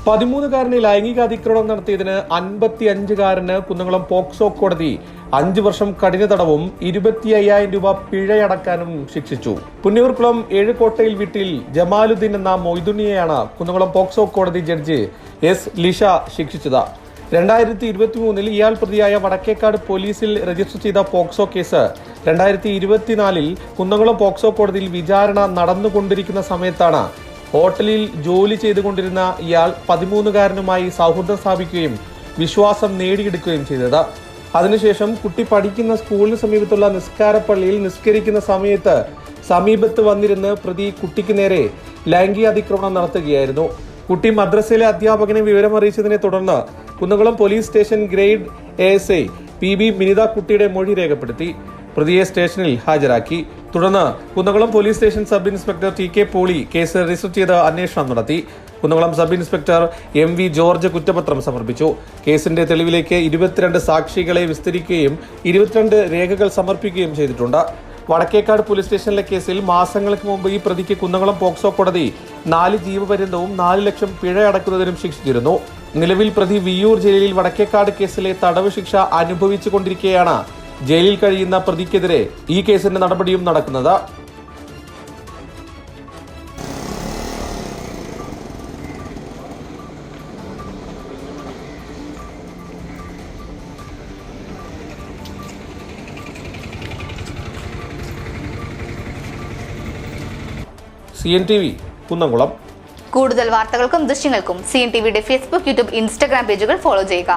13കാരനെ ലൈംഗിക അതിക്രമണം നടത്തിയതിന് 55കാരന് കുന്നംകുളം പോക്സോ കോടതി 5 വർഷം കഠിന തടവും 25,000 രൂപ പിഴയടക്കാനും ശിക്ഷിച്ചു. പുന്നയൂർക്കുളം ഏഴുകോട്ടയിൽ വീട്ടിൽ ജമാലുദ്ദീൻ എന്ന മൊയ്തുണിയെയാണ് കുന്നംകുളം പോക്സോ കോടതി ജഡ്ജി എസ് ലിഷ ശിക്ഷിച്ചത്. 2023 ഇയാൾ പ്രതിയായ വടക്കേക്കാട് പോലീസിൽ രജിസ്റ്റർ ചെയ്ത പോക്സോ കേസ് 2024 കുന്നംകുളം പോക്സോ കോടതിയിൽ വിചാരണ നടന്നുകൊണ്ടിരിക്കുന്ന സമയത്താണ് ഹോട്ടലിൽ ജോലി ചെയ്തുകൊണ്ടിരുന്ന ഇയാൾ 13കാരനുമായി സൗഹൃദം സ്ഥാപിക്കുകയും വിശ്വാസം നേടിയെടുക്കുകയും ചെയ്തത്. അതിനുശേഷം കുട്ടി പഠിക്കുന്ന സ്കൂളിന് സമീപത്തുള്ള നിസ്കാരപ്പള്ളിയിൽ നിസ്കരിക്കുന്ന സമയത്ത് സമീപത്ത് വന്നിരുന്ന് പ്രതി കുട്ടിക്ക് നേരെ ലൈംഗിക അതിക്രമണം നടത്തുകയായിരുന്നു. കുട്ടി മദ്രസയിലെ അധ്യാപകനെ വിവരം അറിയിച്ചതിനെ തുടർന്ന് Kunnamkulam police station grade ASI PB Minitha കുട്ടിയുടെ മൊഴി രേഖപ്പെടുത്തി പ്രതിയെ സ്റ്റേഷനിൽ ഹാജരാക്കി. തുടർന്ന് Kunnamkulam police station sub inspector TK Poly case register ചെയ്ത് അന്വേഷണം നടത്തി. Kunnamkulam sub inspector MV George കുറ്റപത്രം സമർപ്പിച്ചു. കേസിന്റെ തെളിവിലേക്ക് 22 സാക്ഷികളെ വിസ്തരിക്കുകയും 22 രേഖകൾ സമർപ്പിക്കുകയും ചെയ്തിട്ടുണ്ട്. വടക്കേക്കാട് പോലീസ് സ്റ്റേഷനിലെ കേസിൽ മാസങ്ങൾക്ക് മുമ്പ് ഈ പ്രതിക്ക് കുന്നംകുളം പോക്സോ കോടതി 4 ജീവപര്യന്തവും 4 ലക്ഷം പിഴ അടക്കുന്നതിനും ശിക്ഷിച്ചിരുന്നു. നിലവിൽ പ്രതി വിയ്യൂർ ജയിലിൽ വടക്കേക്കാട് കേസിലെ തടവ് ശിക്ഷ അനുഭവിച്ചു കൊണ്ടിരിക്കെയാണ് ജയിലിൽ കഴിയുന്ന പ്രതിക്കെതിരെ ഈ കേസിന്റെ നടപടിയും നടക്കുന്നത്. CNTV കുന്നംകുളം. കൂടുതൽ വാർത്തകൾക്കും ദൃശ്യങ്ങൾക്കും CNTVയുടെ ഫേസ്ബുക്ക്, യൂട്യൂബ്, ഇൻസ്റ്റാഗ്രാം പേജുകൾ ഫോളോ ചെയ്യുക.